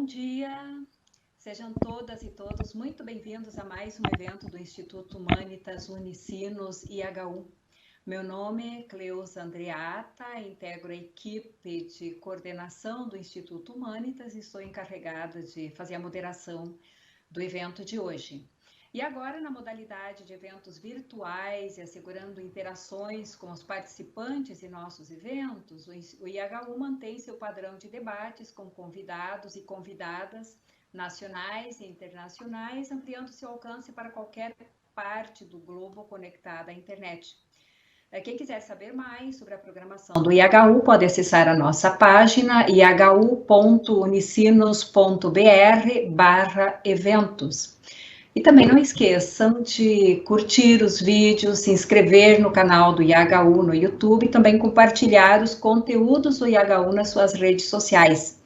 Bom dia, sejam todas e todos muito bem-vindos a mais um evento do Instituto Humanitas Unicinos IHU. Meu nome é Cleusa Andreata, integro a equipe de coordenação do Instituto Humanitas e estou encarregada de fazer a moderação do evento de hoje. E agora, na modalidade de eventos virtuais e assegurando interações com os participantes em nossos eventos, o IHU mantém seu padrão de debates com convidados e convidadas nacionais e internacionais, ampliando seu alcance para qualquer parte do globo conectada à internet. Quem quiser saber mais sobre a programação do IHU pode acessar a nossa página ihu.unicinos.br/eventos. E também não esqueçam de curtir os vídeos, se inscrever no canal do IHU no YouTube e também compartilhar os conteúdos do IHU nas suas redes sociais.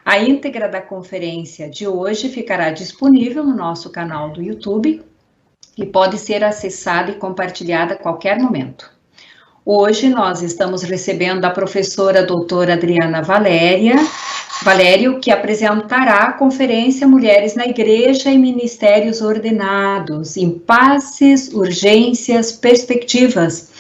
A íntegra da conferência de hoje ficará disponível no nosso canal do YouTube e pode ser acessada e compartilhada a qualquer momento. Hoje nós estamos recebendo a professora doutora Adriana Valério, que apresentará a conferência Mulheres na Igreja e Ministérios Ordenados, Impasses, Urgências, Perspectivas,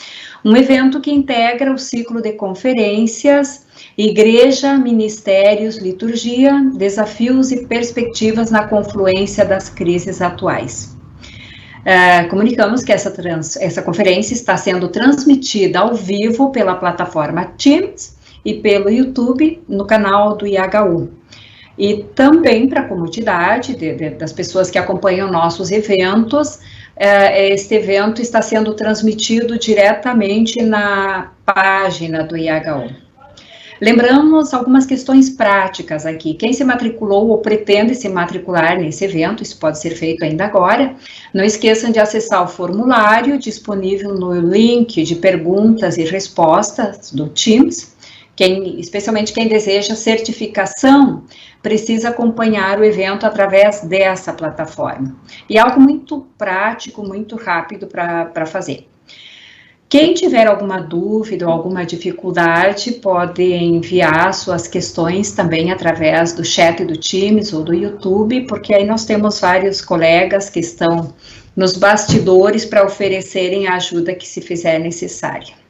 um evento que integra o ciclo de conferências Igreja, Ministérios, Liturgia, Desafios e Perspectivas na Confluência das Crises Atuais. Comunicamos que essa conferência está sendo transmitida ao vivo pela plataforma Teams e pelo YouTube no canal do IHU. E também para a comodidade das pessoas que acompanham nossos eventos, este evento está sendo transmitido diretamente na página do IHU. Lembramos algumas questões práticas aqui. Quem se matriculou ou pretende se matricular nesse evento, isso pode ser feito ainda agora, não esqueçam de acessar o formulário disponível no link de perguntas e respostas do Teams. Especialmente quem deseja certificação, precisa acompanhar o evento através dessa plataforma. E é algo muito prático, muito rápido para fazer. Quem tiver alguma dúvida ou alguma dificuldade, pode enviar suas questões também através do chat do Teams ou do YouTube, porque aí nós temos vários colegas que estão nos bastidores para oferecerem a ajuda que se fizer necessária.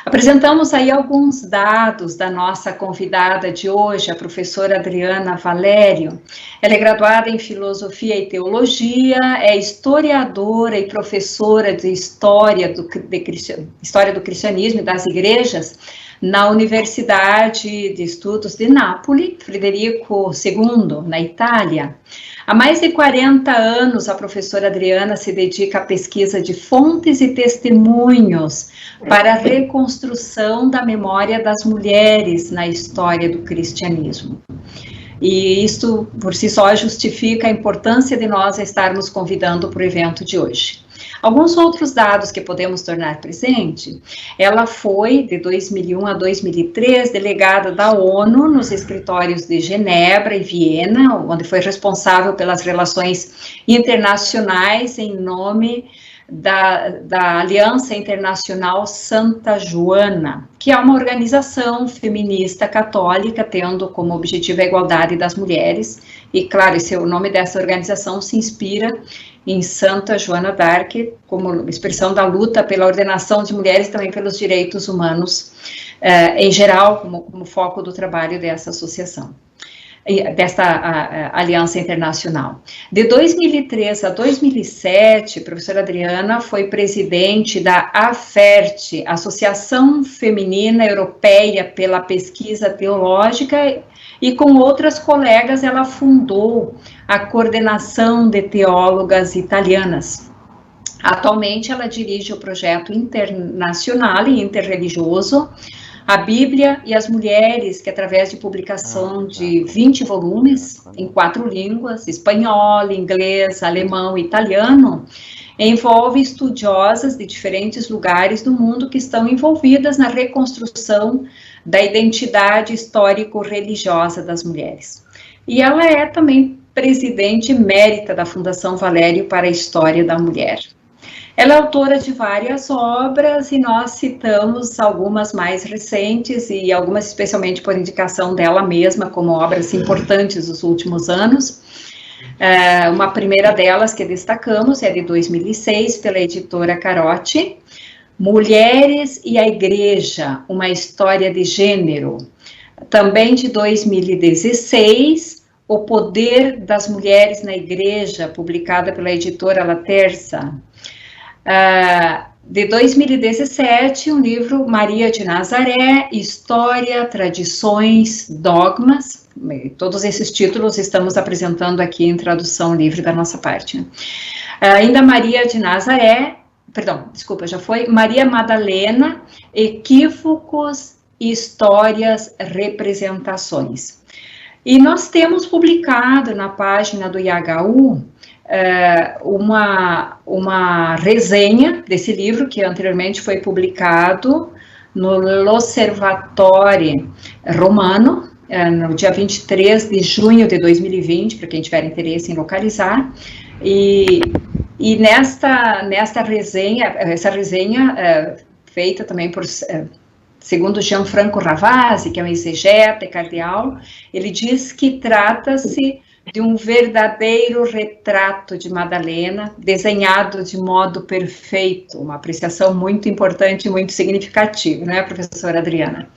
Apresentamos aí alguns dados da nossa convidada de hoje, a professora Adriana Valério. Ela é graduada em Filosofia e Teologia, é historiadora e professora de História do Cristianismo e das Igrejas na Universidade de Estudos de Nápoles, Frederico II, na Itália. Há mais de 40 anos, a professora Adriana se dedica à pesquisa de fontes e testemunhos para a reconstrução da memória das mulheres na história do cristianismo. E isso, por si só, justifica a importância de nós estarmos convidando para o evento de hoje. Alguns outros dados que podemos tornar presente, ela foi, de 2001 a 2003, delegada da ONU nos escritórios de Genebra e Viena, onde foi responsável pelas relações internacionais em nome da Aliança Internacional Santa Joana, que é uma organização feminista católica, tendo como objetivo a igualdade das mulheres, e claro, o nome dessa organização se inspira em Santa Joana d'Arc, como expressão da luta pela ordenação de mulheres e também pelos direitos humanos, em geral, como foco do trabalho dessa associação, desta aliança internacional. De 2003 a 2007, a professora Adriana foi presidente da AFERT, Associação Feminina Europeia pela Pesquisa Teológica, e com outras colegas ela fundou a Coordenação de Teólogas Italianas. Atualmente ela dirige o projeto internacional e interreligioso A Bíblia e as Mulheres, que através de publicação de 20 volumes em 4 línguas, espanhol, inglês, alemão e italiano, envolve estudiosas de diferentes lugares do mundo que estão envolvidas na reconstrução da identidade histórico-religiosa das mulheres. E ela é também presidente emérita da Fundação Valério para a História da Mulher. Ela é autora de várias obras e nós citamos algumas mais recentes e algumas especialmente por indicação dela mesma como obras importantes dos últimos anos. Uma primeira delas que destacamos é de 2006, pela editora Carote, Mulheres e a Igreja, uma história de gênero. Também de 2016, O Poder das Mulheres na Igreja, publicada pela editora La Terça. De 2017, o livro Maria de Nazaré, História, Tradições, Dogmas. Todos esses títulos estamos apresentando aqui em tradução livre da nossa parte. Ainda Maria de Nazaré, perdão, desculpa, já foi, Maria Madalena, Equívocos, Histórias, Representações. E nós temos publicado na página do IHU uma resenha desse livro, que anteriormente foi publicado no L'Osservatore Romano, no dia 23 de junho de 2020, para quem tiver interesse em localizar, e nesta resenha, essa resenha feita também por, segundo Gianfranco Ravasi, que é um exegeta e cardeal, ele diz que trata-se de um verdadeiro retrato de Madalena, desenhado de modo perfeito, uma apreciação muito importante e muito significativa, não é, professora Adriana?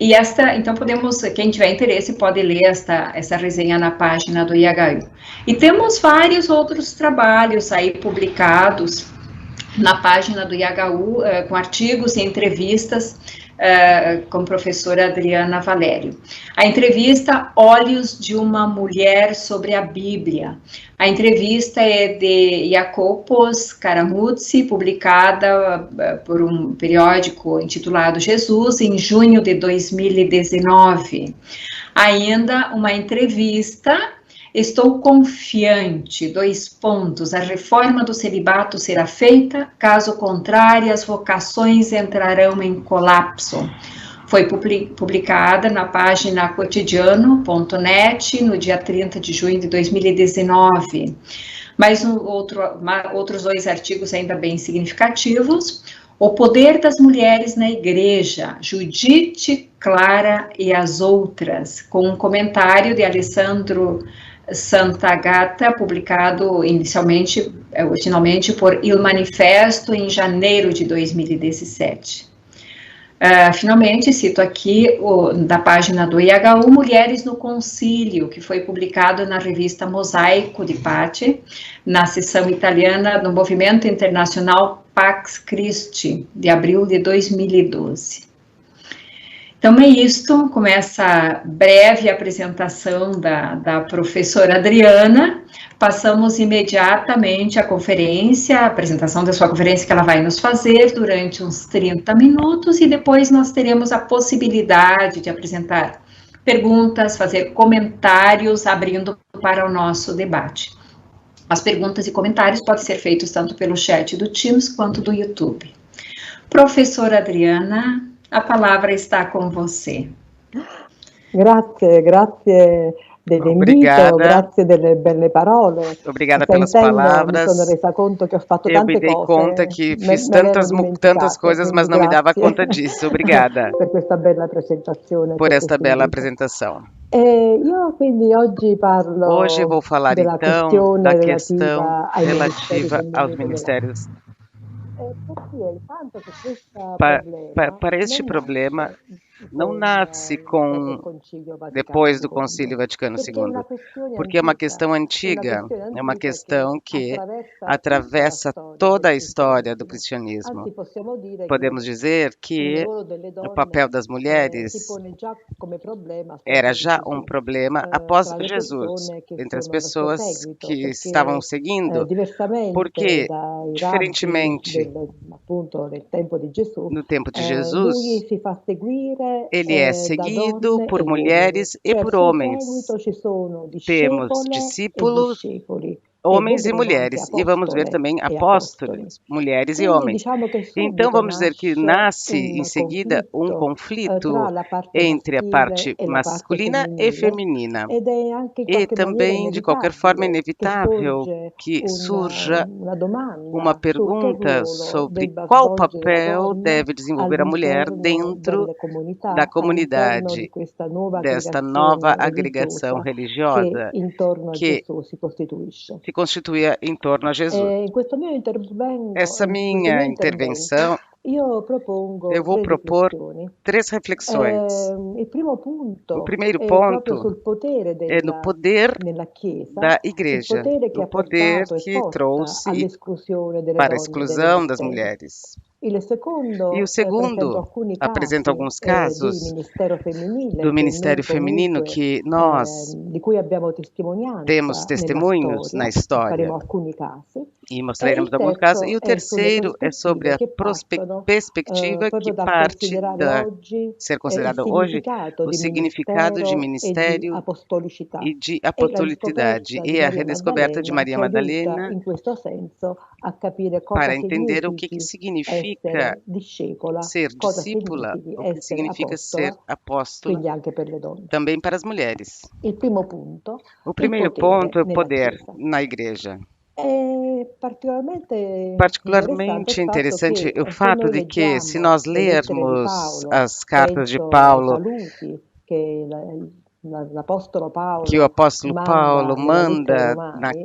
E então podemos, quem tiver interesse pode ler essa resenha na página do IHU. E temos vários outros trabalhos aí publicados na página do IHU, com artigos e entrevistas com a professora Adriana Valério. A entrevista Olhos de uma Mulher sobre a Bíblia. A entrevista é de Jacopos Karamuzzi, publicada por um periódico intitulado Jesus, em junho de 2019. Ainda uma entrevista Estou confiante, a reforma do celibato será feita, caso contrário, as vocações entrarão em colapso. Foi publicada na página cotidiano.net no dia 30 de junho de 2019. Mais outros 2 artigos ainda bem significativos. O Poder das Mulheres na Igreja, Judite, Clara e as Outras, com um comentário de Alessandro Santagata, publicado originalmente por Il Manifesto em janeiro de 2017. Finalmente, cito aqui da página do IHU, Mulheres no Concílio, que foi publicado na revista Mosaico de Pace, na seção italiana do Movimento Internacional Pax Christi, de abril de 2012. Então é isto, com essa breve apresentação da professora Adriana, passamos imediatamente à conferência, a apresentação da sua conferência que ela vai nos fazer durante uns 30 minutos, e depois nós teremos a possibilidade de apresentar perguntas, fazer comentários, abrindo para o nosso debate. As perguntas e comentários podem ser feitos tanto pelo chat do Teams quanto do YouTube. Professora Adriana, a palavra está com você. Grazie dell'invito, grazie delle belle parole. Obrigada pelas palavras. Eu me dei conta que fiz tantas coisas, mas não me dava conta disso. Obrigada por esta bela apresentação. Hoje vou falar então da questão relativa aos ministérios. Para este problema não nasce depois do Concílio Vaticano II, porque é uma questão antiga, é uma questão que atravessa toda a história do cristianismo. Podemos dizer que o papel das mulheres era já um problema após Jesus, entre as pessoas que estavam seguindo, porque, diferentemente no tempo de Jesus, ele é seguido por mulheres e por homens. Temos discípulos, homens e mulheres. E vamos ver também apóstolos, mulheres e homens. Então, vamos dizer que nasce em seguida um conflito entre a parte masculina e feminina. E também, de qualquer forma, é inevitável que surja uma pergunta sobre qual papel deve desenvolver a mulher dentro da comunidade, desta nova agregação religiosa que se constituía em torno a Jesus. Essa minha intervenção, eu vou propor 3 reflexões. O primeiro ponto é no poder da Igreja, o poder que trouxe para a exclusão das mulheres. E o segundo apresenta alguns casos do ministério feminino que nós temos testemunhos na história e mostraremos alguns casos. E o terceiro é sobre a perspectiva que parte da ser considerado hoje o significado de ministério e de apostolicidade e a redescoberta de Maria Madalena para entender o que significa ser discípula, o que significa ser apóstolo, também para as mulheres. O primeiro ponto é o poder na igreja. Particularmente interessante o fato de que, se nós lermos as cartas de Paulo, que o apóstolo Paulo manda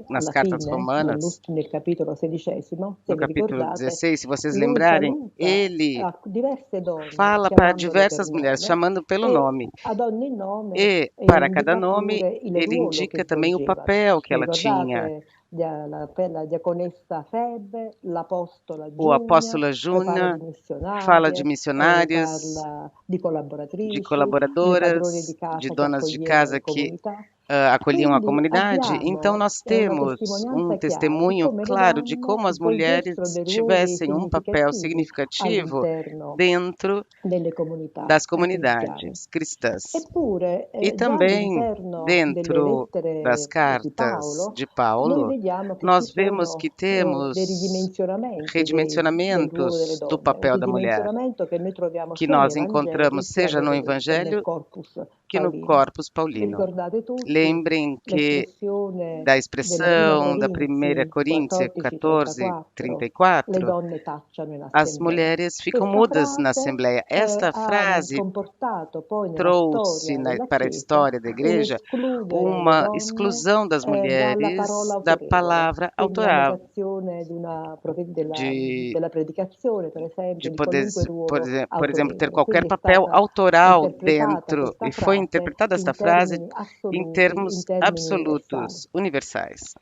nas cartas romanas, no capítulo 16, se vocês lembrarem, ele fala para diversas mulheres, chamando pelo nome. E para cada nome, ele indica também o papel que ela tinha. O apóstola Júnia fala de missionários, de colaboradoras, de donas de casa que acolhiam a comunidade. Então, nós temos um testemunho claro de como as mulheres tivessem um papel significativo dentro das comunidades cristãs. E também, dentro das cartas de Paulo, nós vemos que temos redimensionamentos do papel da mulher, que nós encontramos seja no Evangelho que no Corpus Paulino. Lembrem que da expressão da 1 Coríntios 14:34, as mulheres ficam mudas na Assembleia. Esta frase trouxe para a história da Igreja uma exclusão das mulheres da palavra autoral, de poder, por exemplo, ter qualquer papel autoral dentro, e foi interpretada esta frase em termos absolutos, universais.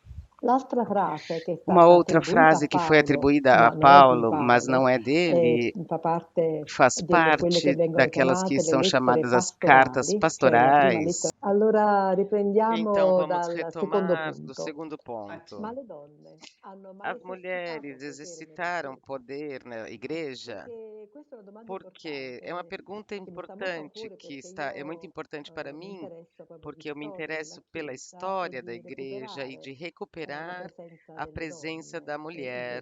Uma outra frase que foi atribuída a Paulo, mas não é dele, faz parte daquelas que são chamadas as cartas pastorais. Então, vamos retomar do segundo ponto. As mulheres exercitaram poder na igreja? Porque é uma pergunta importante é muito importante para mim, porque eu me interesso pela história da igreja e de recuperar a presença da mulher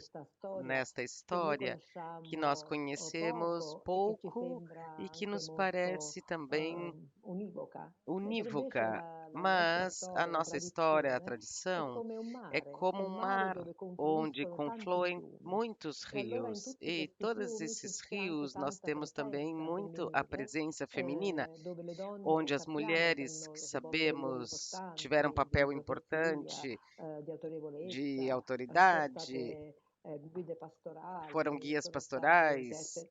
nesta história que nós conhecemos pouco e que nos parece também unívoca. Mas a nossa história, a tradição, é como um mar onde confluem muitos rios, e todos esses rios nós temos também muito a presença feminina, onde as mulheres, que sabemos, tiveram um papel importante de autoridade, foram guias pastorais,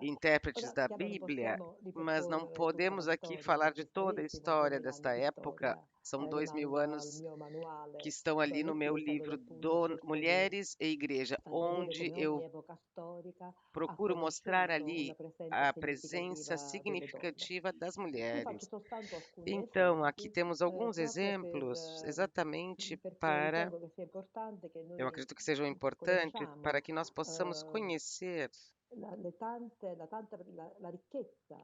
intérpretes da Bíblia, mas não podemos aqui falar de toda a história desta época. São 2000 anos que estão ali no meu livro Mulheres e Igreja, onde eu procuro mostrar ali a presença significativa das mulheres. Então, aqui temos alguns exemplos exatamente para, eu acredito que sejam importantes, para que nós possamos conhecer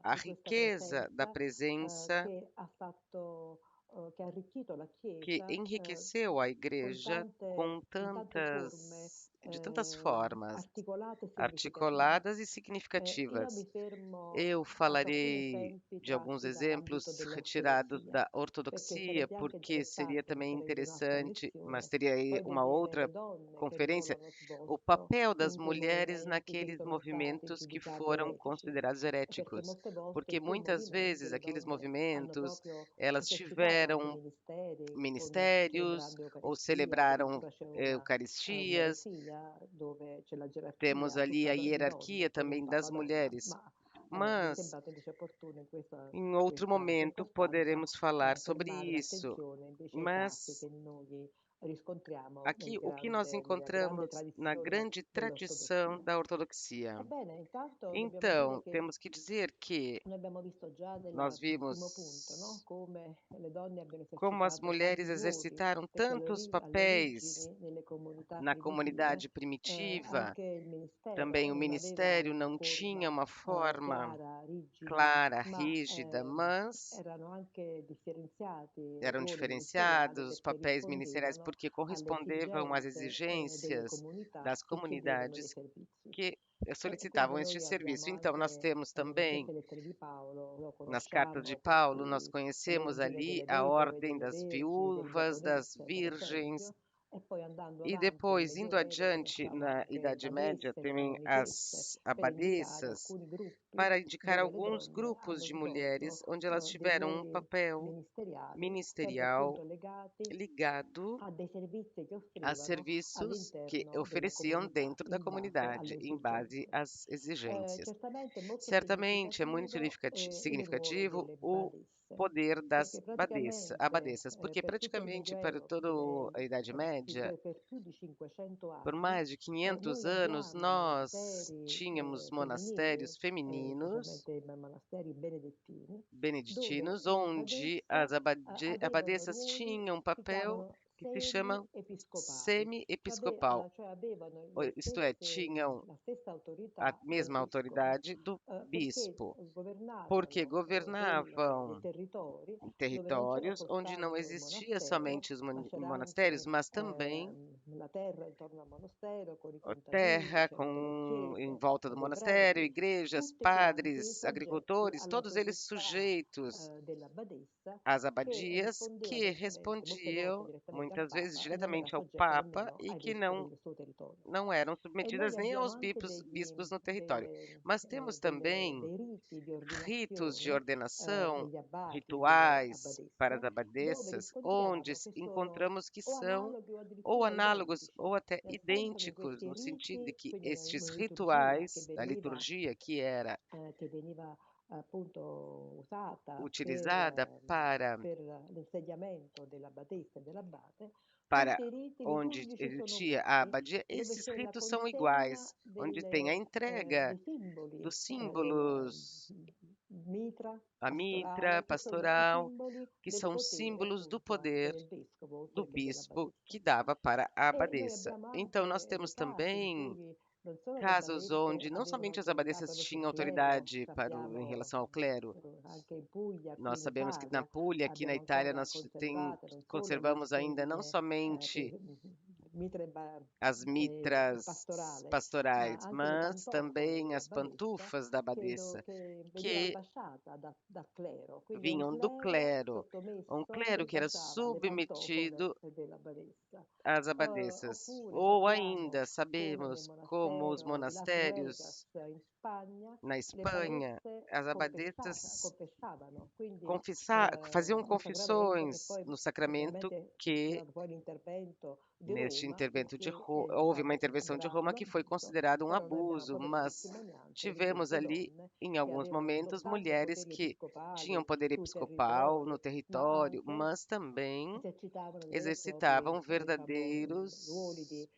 a riqueza da presença que enriqueceu a igreja de tantas formas articuladas e significativas. Eu falarei de alguns exemplos retirados da ortodoxia, porque seria também interessante, mas teria aí uma outra conferência, o papel das mulheres naqueles movimentos que foram considerados heréticos, porque muitas vezes aqueles movimentos, elas tiveram ministérios ou celebraram eucaristias. Temos ali a hierarquia também das mulheres. Mas, em outro momento, poderemos falar sobre isso. Mas, aqui, o que nós encontramos na grande tradição da ortodoxia? Então, temos que dizer que nós vimos como as mulheres exercitaram tantos papéis na comunidade primitiva. Também o ministério não tinha uma forma clara, rígida, mas eram diferenciados os papéis ministeriais porque correspondiam às exigências das comunidades que solicitavam este serviço. Então, nós temos também, nas cartas de Paulo, nós conhecemos ali a ordem das viúvas, das virgens, e depois, indo adiante, na Idade Média, também as abadesas, para indicar alguns grupos de mulheres onde elas tiveram um papel ministerial ligado a serviços que ofereciam dentro da comunidade, em base às exigências. Certamente é muito significativo o poder das abadesas, porque praticamente para toda a Idade Média, por mais de 500 anos, nós tínhamos monastérios femininos, beneditinos, onde as abadesas tinham um papel que se chama semi-episcopal, isto é, tinham a mesma autoridade do bispo, porque governavam territórios onde não existia somente os monastérios, mas também a terra em volta do monastério, igrejas, padres, agricultores, todos eles sujeitos às abadias que respondiam muitas vezes diretamente ao Papa e que não eram submetidas nem aos bispos no território. Mas temos também ritos de ordenação, rituais para as abadesas, onde encontramos que são ou análogos ou até idênticos, no sentido de que estes rituais da liturgia, que era utilizada para onde existia a abadia, esses ritos são iguais, onde tem a entrega dos símbolos, a mitra pastoral, que são símbolos do poder do bispo que dava para a abadesa. Então, nós temos também casos onde não somente as abadesas tinham autoridade em relação ao clero. Nós sabemos que na Puglia, aqui na Itália, nós conservamos ainda não somente as mitras pastorais, mas também as pantufas da abadesa, que vinham do clero, um clero que era submetido às abadesas. Ou ainda sabemos como os monastérios na Espanha, as abadesas faziam confissões no sacramento que houve uma intervenção de Roma que foi considerado um abuso, mas tivemos ali, em alguns momentos, mulheres que tinham poder episcopal no território, mas também exercitavam verdadeiros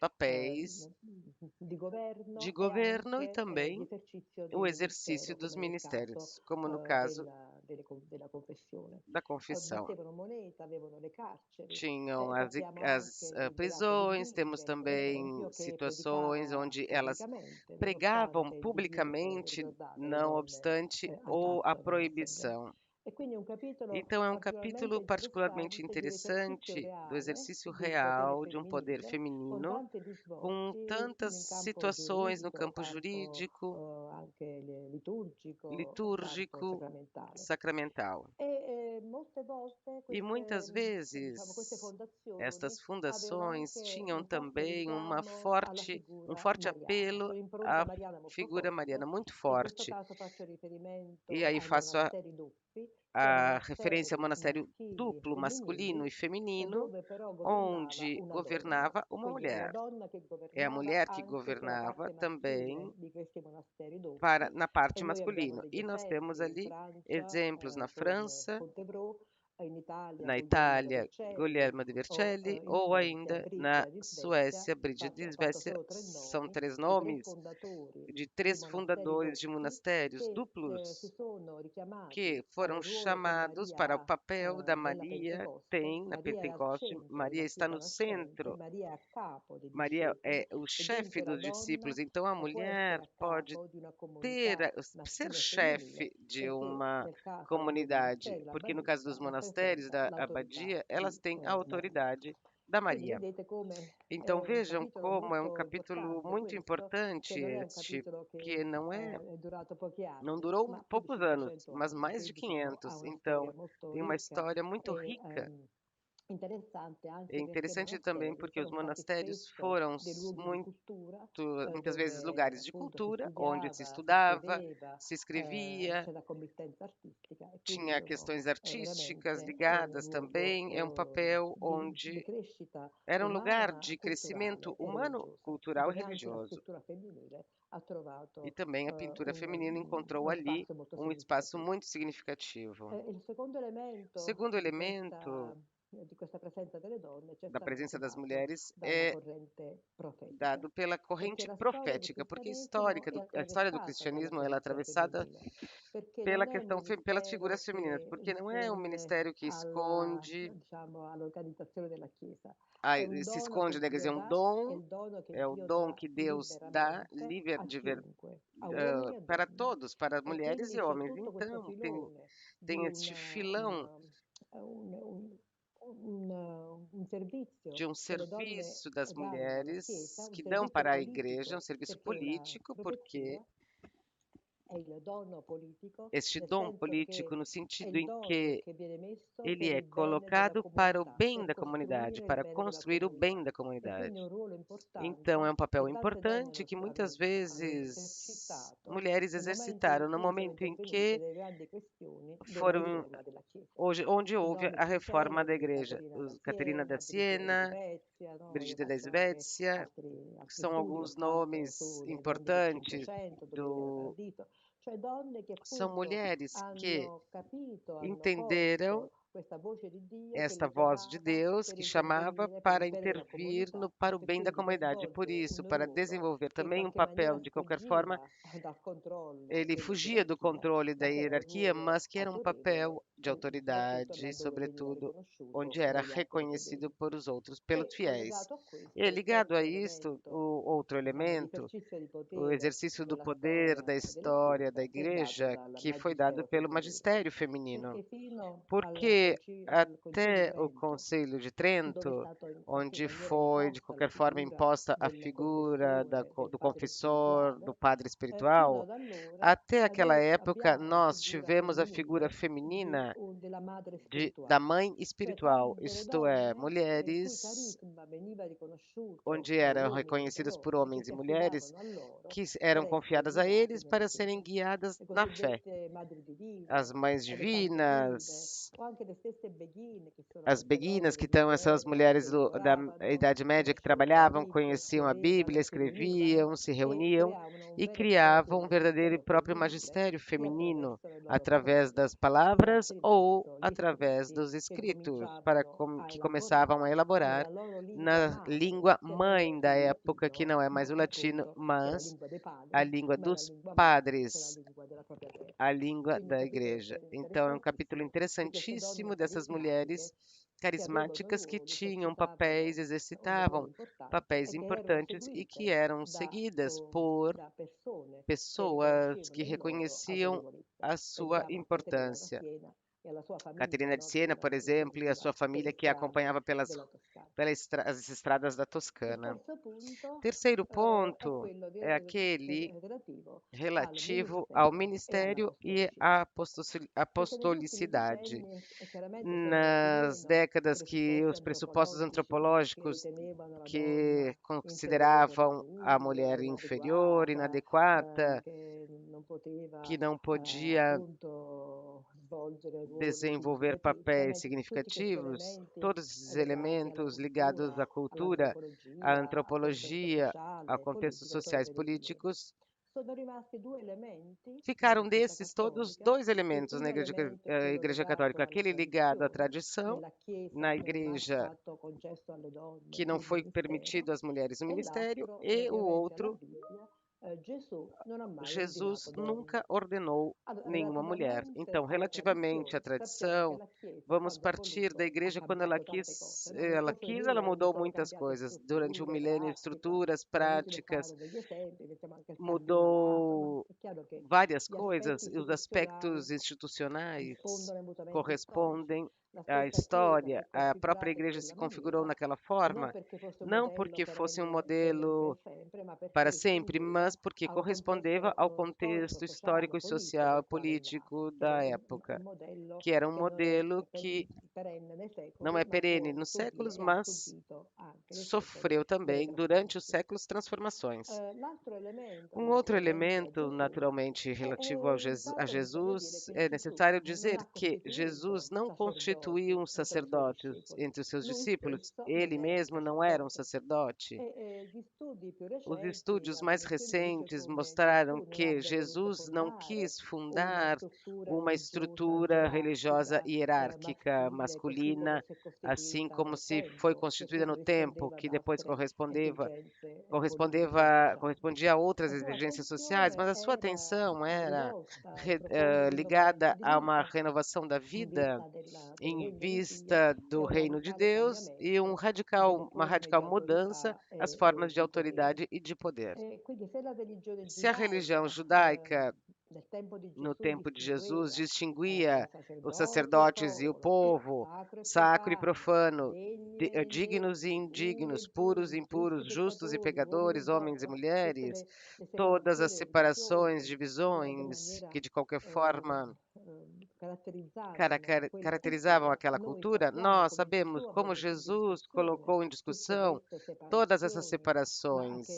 papéis de governo e também o exercício dos ministérios, como no caso da confissão. Tinham as prisões, temos também situações onde elas pregavam publicamente, não obstante a proibição. Então, é um capítulo particularmente interessante do exercício real de um poder feminino, com tantas situações no campo jurídico, litúrgico, sacramental. E muitas vezes estas fundações tinham também um forte apelo à figura mariana, muito forte. E aí faço a referência ao monastério duplo, masculino e feminino, onde governava uma mulher. É a mulher que governava também na parte masculina. E nós temos ali exemplos na França, na Itália, Guglielmo de Vercelli, ou ainda na Suécia, Bridget de Svécia. São 3 nomes de 3 fundadores de monastérios duplos que foram chamados para o papel da Maria. Tem na Pentecoste, Maria está no centro. Maria é o chefe dos discípulos, então a mulher pode ser chefe de uma comunidade, porque no caso dos monastérios, da abadia, elas têm a autoridade da Maria. Então vejam como é um capítulo muito importante este, que não durou poucos anos, mas mais de 500. Então tem uma história muito rica. É interessante também porque os monastérios foram muitas vezes lugares de cultura, onde se estudava, se escrevia, tinha questões artísticas ligadas também. É um papel onde era um lugar de crescimento humano, cultural e religioso. E também a pintura feminina encontrou ali um espaço muito significativo. O segundo elemento da presença das mulheres é dado pela corrente profética, porque a história do cristianismo ela é atravessada pelas figuras femininas, porque não é um ministério que esconde, se esconde, quer dizer, um dom, é o dom que Deus dá, para todos, para mulheres e homens. Então, tem este filão de um serviço das mulheres que dão para a igreja, um serviço político, porque este dom político no sentido em que ele é colocado para o bem da comunidade, para construir o bem da comunidade. Então, é um papel importante que muitas vezes mulheres exercitaram no momento em que onde houve a reforma da igreja. Caterina da Siena, Brigida da Svécia, são alguns nomes importantes são mulheres que entenderam esta voz de Deus que chamava para intervir para o bem da comunidade. Por isso, para desenvolver também um papel, de qualquer forma, ele fugia do controle da hierarquia, mas que era um papel de autoridade, sobretudo, onde era reconhecido por os outros, pelos fiéis. E ligado a isto, o outro elemento, o exercício do poder da história da igreja, que foi dado pelo magistério feminino. Porque até o Concílio de Trento, onde foi, de qualquer forma, imposta a figura do confessor, do padre espiritual, até aquela época nós tivemos a figura feminina da mãe espiritual, isto é, mulheres onde eram reconhecidas por homens e mulheres que eram confiadas a eles para serem guiadas na fé. As mães divinas, as beguinas, que são as mulheres da Idade Média que trabalhavam, conheciam a Bíblia, escreviam, se reuniam e criavam um verdadeiro e próprio magistério feminino através das palavras ou através dos escritos, que começavam a elaborar na língua mãe da época, que não é mais o latino, mas a língua dos padres, a língua da igreja. Então, é um capítulo interessantíssimo dessas mulheres carismáticas que tinham papéis, exercitavam papéis importantes e que eram seguidas por pessoas que reconheciam a sua importância. Caterina de Siena, por exemplo, e a sua família que a acompanhava pelas as estradas da Toscana. Terceiro ponto é aquele relativo ao ministério e à apostolicidade. Nas décadas que os pressupostos antropológicos que consideravam a mulher inferior, inadequada, que não podia desenvolver papéis significativos, todos esses elementos ligados à cultura, à antropologia, a contextos sociais políticos, ficaram desses todos dois elementos na Igreja Católica, aquele ligado à tradição, na Igreja que não foi permitido às mulheres no ministério, e o outro, Jesus nunca ordenou nenhuma mulher. Então, relativamente à tradição, vamos partir da igreja quando ela mudou muitas coisas. Durante o milênio, estruturas, práticas, mudou várias coisas, e os aspectos institucionais correspondem à história. A própria igreja se configurou naquela forma, não porque fosse um modelo para sempre, mas porque correspondeva ao contexto histórico e social e político da época, que era um modelo que não é perene nos séculos, mas sofreu também durante os séculos transformações. Um outro elemento, naturalmente, relativo a Jesus, é necessário dizer que Jesus não constituiu um sacerdote entre os seus discípulos, ele mesmo não era um sacerdote. Os estudos mais recentes mostraram que Jesus não quis fundar uma estrutura religiosa hierárquica masculina, assim como se foi constituída no tempo, que depois correspondia a outras exigências sociais, mas a sua atenção era ligada a uma renovação da vida em vista do reino de Deus e uma radical mudança às formas de autoridade e de poder. Se a religião judaica no tempo de Jesus distinguia os sacerdotes e o povo, sacro e profano, dignos e indignos, puros e impuros, justos e pecadores, homens e mulheres, todas as separações, divisões que de qualquer forma caracterizavam aquela cultura, nós sabemos como Jesus colocou em discussão todas essas separações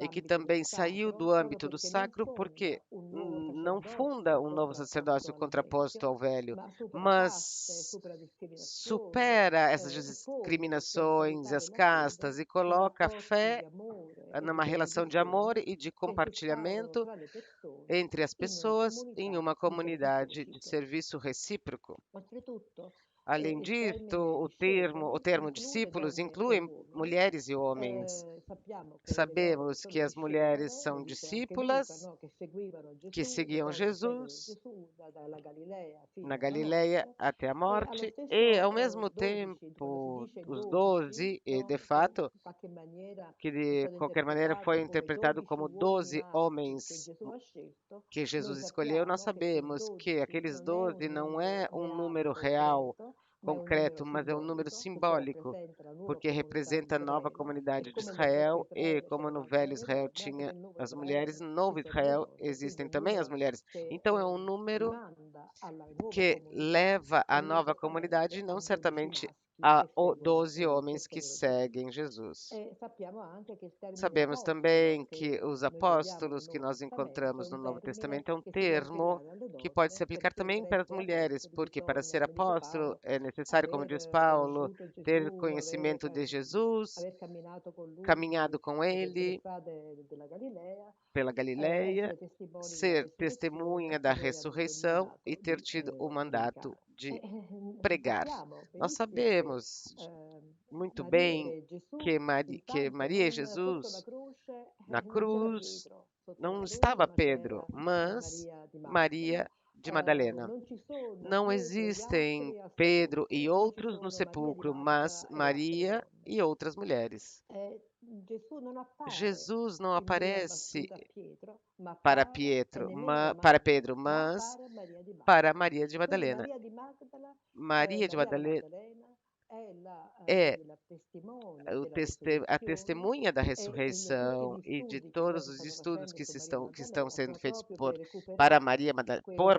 e que também saiu do âmbito do sacro porque não funda um novo sacerdócio contraposto ao velho, mas supera essas discriminações, as castas e coloca a fé numa relação de amor e de compartilhamento entre as pessoas em uma comunidade de serviço recíproco. Além disso, o termo discípulos inclui mulheres e homens. Sabemos que as mulheres são discípulas que seguiam Jesus na Galileia até a morte e, ao mesmo tempo, os 12, e de fato, que de qualquer maneira foi interpretado como 12 homens que Jesus escolheu, nós sabemos que aqueles 12 não é um número real, concreto, mas é um número simbólico, porque representa a nova comunidade de Israel e, como no velho Israel tinha as mulheres, no novo Israel existem também as mulheres. Então é um número que leva a nova comunidade, não certamente a 12 homens que seguem Jesus. Sabemos também que os apóstolos que nós encontramos no Novo Testamento é um termo que pode se aplicar também para as mulheres, porque para ser apóstolo é necessário, como diz Paulo, ter conhecimento de Jesus, caminhado com ele pela Galileia, ser testemunha da ressurreição e ter tido o mandato de pregar. Nós sabemos muito bem que Maria e Jesus, na cruz, não estava Pedro, mas Maria de Madalena. Não existem Pedro e outros no sepulcro, mas Maria e outras mulheres. Jesus não aparece para Pedro, mas para Maria de Madalena. Maria de Madalena é a testemunha da ressurreição e de todos os estudos que estão sendo feitos por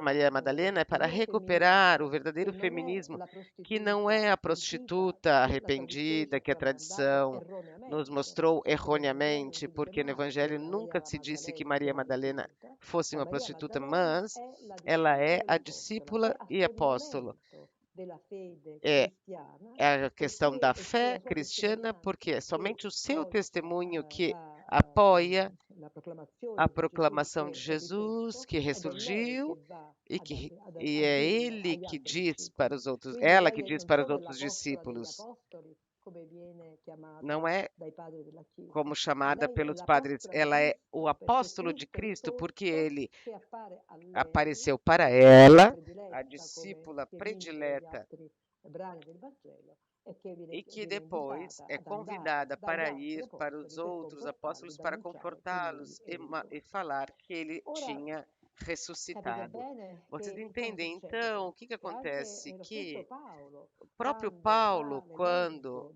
Maria Madalena é para recuperar o verdadeiro feminismo, que não é a prostituta arrependida que a tradição nos mostrou erroneamente, porque no Evangelho nunca se disse que Maria Madalena fosse uma prostituta, mas ela é a discípula e apóstolo. É a questão da fé cristiana, porque é somente o seu testemunho que apoia a proclamação de Jesus, que ressurgiu, e é ele que diz para os outros, ela que diz para os outros discípulos. Não é como chamada pelos padres, ela é o apóstolo de Cristo, porque ele apareceu para ela, a discípula predileta, e que depois é convidada para ir para os outros apóstolos para confortá-los e falar que ele tinha ressuscitado. Vocês entendem? Então, o que acontece? Que o próprio Paulo, quando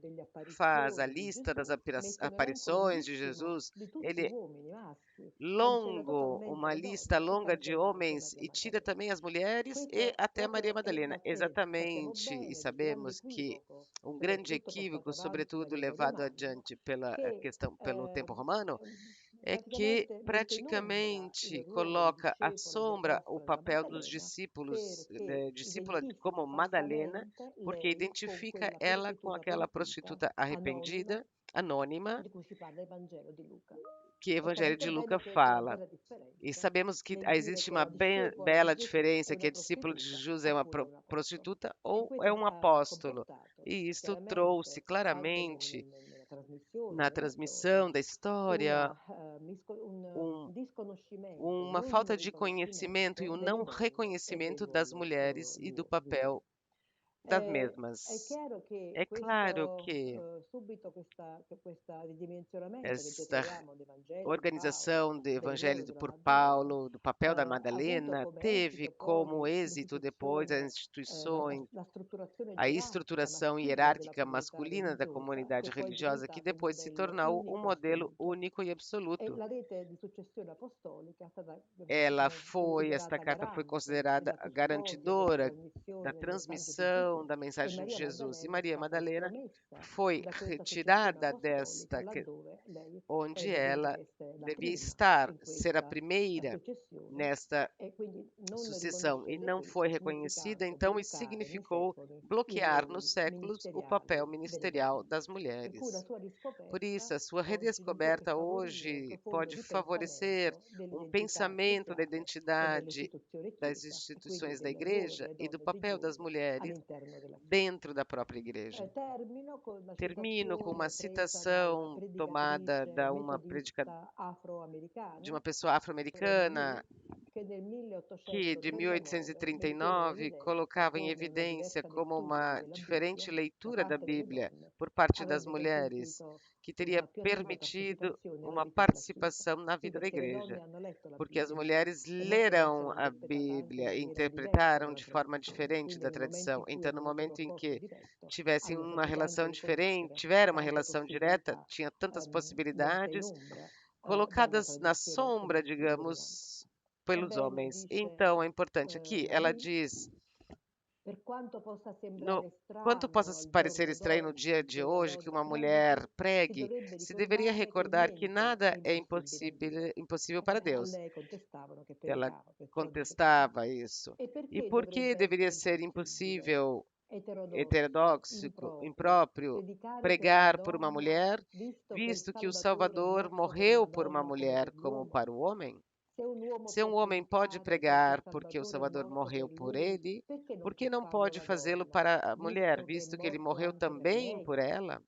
faz a lista das aparições de Jesus, ele uma lista longa de homens e tira também as mulheres e até Maria Madalena. Exatamente, e sabemos que um grande equívoco, sobretudo levado adiante pela questão pelo tempo romano, é que praticamente coloca à sombra o papel dos discípulos, discípula como Madalena, porque identifica ela com aquela prostituta arrependida, anônima, que o Evangelho de Lucas fala. E sabemos que existe uma bela diferença, que a discípula de Jesus é uma prostituta ou é um apóstolo. E isto trouxe claramente na transmissão da história uma falta de conhecimento e um não reconhecimento das mulheres e do papel das mesmas. É claro que esta organização do Evangelho por Paulo, do papel da Madalena, teve como êxito depois as instituições, a estruturação hierárquica masculina da comunidade religiosa, que depois se tornou um modelo único e absoluto. Esta carta foi considerada a garantidora da transmissão da mensagem de Jesus. E Maria Madalena foi retirada desta, onde ela devia estar, ser a primeira nesta sucessão, e não foi reconhecida, então isso significou bloquear nos séculos o papel ministerial das mulheres. Por isso, a sua redescoberta hoje pode favorecer um pensamento da identidade das instituições da igreja e do papel das mulheres dentro da própria igreja. Termino com uma citação tomada de uma pessoa afro-americana que, de 1839, colocava em evidência como uma diferente leitura da Bíblia por parte das mulheres, que teria permitido uma participação na vida da igreja, porque as mulheres leram a Bíblia e interpretaram de forma diferente da tradição. Então, no momento em que tiveram uma relação direta, tinha tantas possibilidades colocadas na sombra, digamos, pelos homens. Então, é importante aqui, ela diz, quanto possa parecer estranho no dia de hoje que uma mulher pregue, se deveria recordar que nada é impossível para Deus. Ela contestava isso. E por que deveria ser impossível, heterodoxo, impróprio, pregar por uma mulher, visto que o Salvador morreu por uma mulher como para o homem? Se um homem pode pregar porque o Salvador morreu por ele, por que não pode fazê-lo para a mulher, visto que ele morreu também por ela?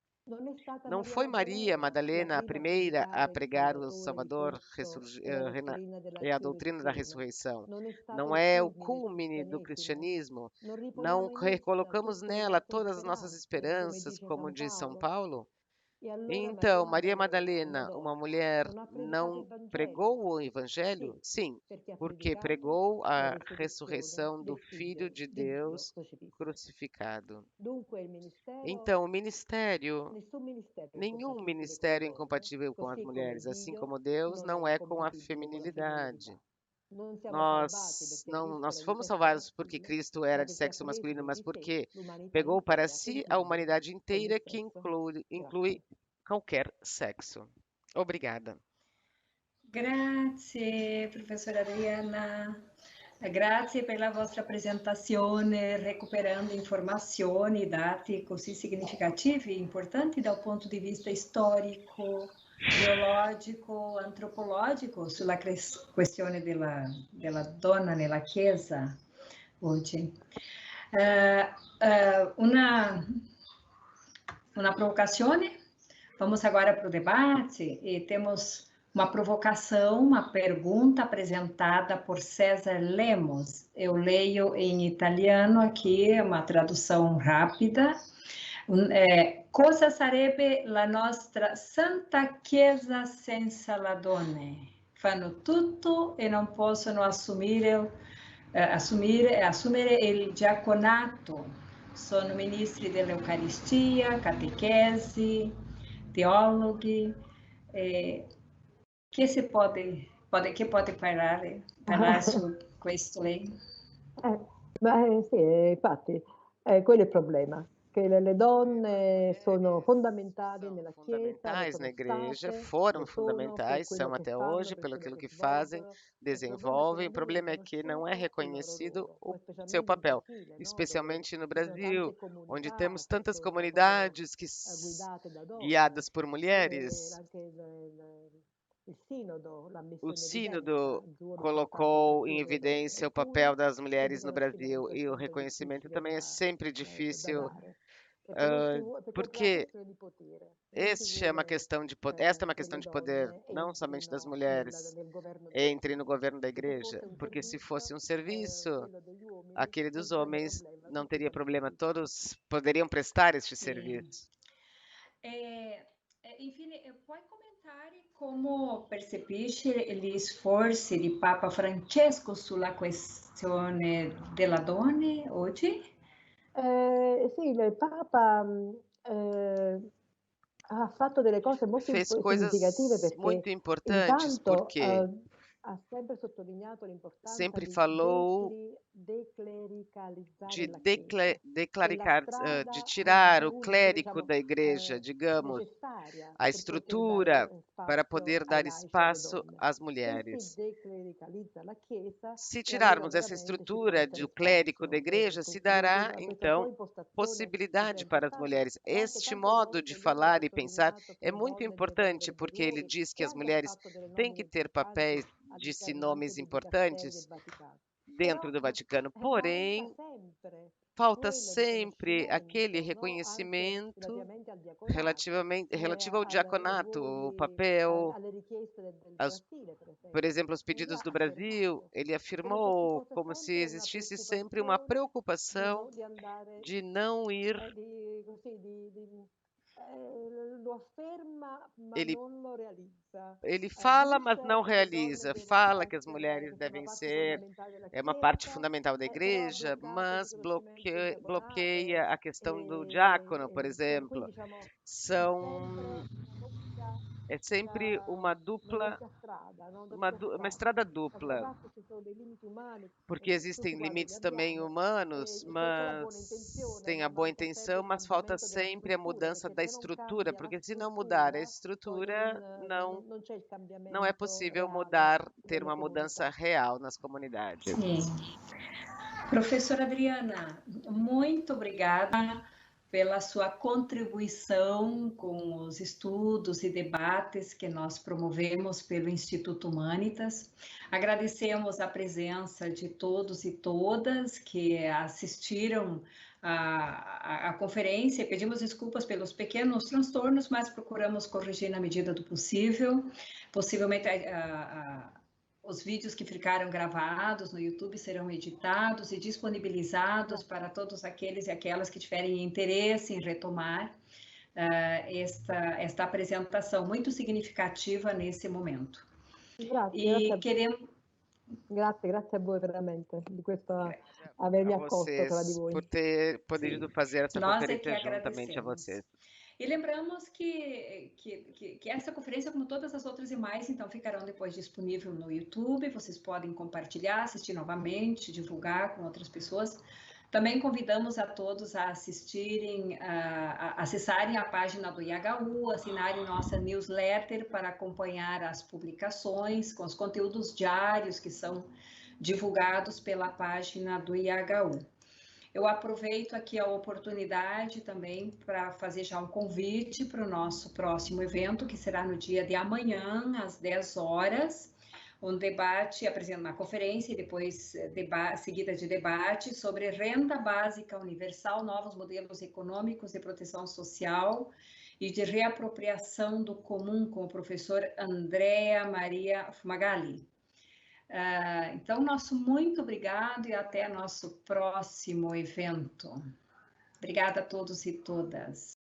Não foi Maria Madalena a primeira a pregar o Salvador e a doutrina da ressurreição. Não é o culmine do cristianismo. Não recolocamos nela todas as nossas esperanças, como diz São Paulo? Então, Maria Madalena, uma mulher, não pregou o Evangelho? Sim, porque pregou a ressurreição do Filho de Deus crucificado. Então, o ministério, nenhum ministério é incompatível com as mulheres, assim como Deus não é com a feminilidade. Nós fomos salvados porque Cristo era de sexo masculino, mas porque pegou para si a humanidade inteira, que inclui qualquer sexo. Obrigada. Grazie, professora Adriana. Grazie per la vostra presentazione, recuperando informazioni, dati così significativi e importanti dal punto di vista storico, biologico, antropologico, sulla questione della donna nella Chiesa oggi. Uma provocazione. Vamos agora para o debate e temos uma provocação, uma pergunta apresentada por César Lemos. Eu leio em italiano aqui, uma tradução rápida. Cosa sarebbe la nostra Santa Chiesa senza la donne? Fanno tutto e non possono assumere il diaconato. Sono ministri dell'Eucaristia, catechesi, teóloghi. Che pode parlare su questo lei? Sì, infatti, quello è il problema, che le donne sono fondamentali nella Chiesa, Fundamentais na igreja, foram fundamentais, são até hoje, pelo aquilo que fazem, desenvolvem. O problema é que não é reconhecido o seu papel, especialmente no Brasil, onde temos tantas comunidades guiadas por mulheres. O Sínodo colocou em evidência o papel das mulheres no Brasil e o reconhecimento também é sempre difícil, porque esta é uma questão de poder, não somente das mulheres, entre no governo da igreja, porque se fosse um serviço, aquele dos homens não teria problema, todos poderiam prestar este serviço. Infine, puoi commentare come percepisci gli sforzi di Papa Francesco sulla questione della donna oggi? Sì, il Papa ha fatto delle cose molto Fez significative coisas muito perché importantes, intanto porque ha sempre sottolineato l'importanza sempre di falou declericalizzare de la Chiesa, de tirar o clérigo da igreja, digamos, a estrutura para poder dar espaço às mulheres. Se tirarmos essa estrutura do clérigo da igreja, se dará, então, possibilidade para as mulheres. Este modo de falar e pensar é muito importante, porque ele diz que as mulheres têm que ter papéis, disse nomes importantes dentro do Vaticano. Porém, falta sempre aquele reconhecimento relativo ao diaconato, o papel, por exemplo, os pedidos do Brasil. Ele afirmou como se existisse sempre uma preocupação de não ir. Ele fala, mas não realiza. Fala que as mulheres devem ser uma parte fundamental da igreja, mas bloqueia a questão do diácono, por exemplo. É sempre uma estrada dupla, porque existem limites também humanos, mas tem a boa intenção, mas falta sempre a mudança da estrutura, porque se não mudar a estrutura, não é possível ter uma mudança real nas comunidades. Sim. Professora Adriana, muito obrigada pela sua contribuição com os estudos e debates que nós promovemos pelo Instituto Humanitas. Agradecemos a presença de todos e todas que assistiram à conferência. Pedimos desculpas pelos pequenos transtornos, mas procuramos corrigir na medida do possível. Possivelmente os vídeos que ficaram gravados no YouTube serão editados e disponibilizados para todos aqueles e aquelas que tiverem interesse em retomar. esta apresentação muito significativa nesse momento. Grazie a voi veramente di questo avermi accolto tra di voi. Por ter podido fazer essa conferência juntamente a vocês. E lembramos que essa conferência, como todas as outras demais, então ficarão depois disponível no YouTube, vocês podem compartilhar, assistir novamente, divulgar com outras pessoas. Também convidamos a todos a assistirem, a acessarem a página do IHU, assinarem nossa newsletter para acompanhar as publicações com os conteúdos diários que são divulgados pela página do IHU. Eu aproveito aqui a oportunidade também para fazer já um convite para o nosso próximo evento, que será no dia de amanhã, às 10 horas, um debate, apresentando uma conferência e depois seguida de debate sobre renda básica universal, novos modelos econômicos de proteção social e de reapropriação do comum, com o professor Andrea Maria Fumagalli. Então, nosso muito obrigado e até nosso próximo evento. Obrigada a todos e todas.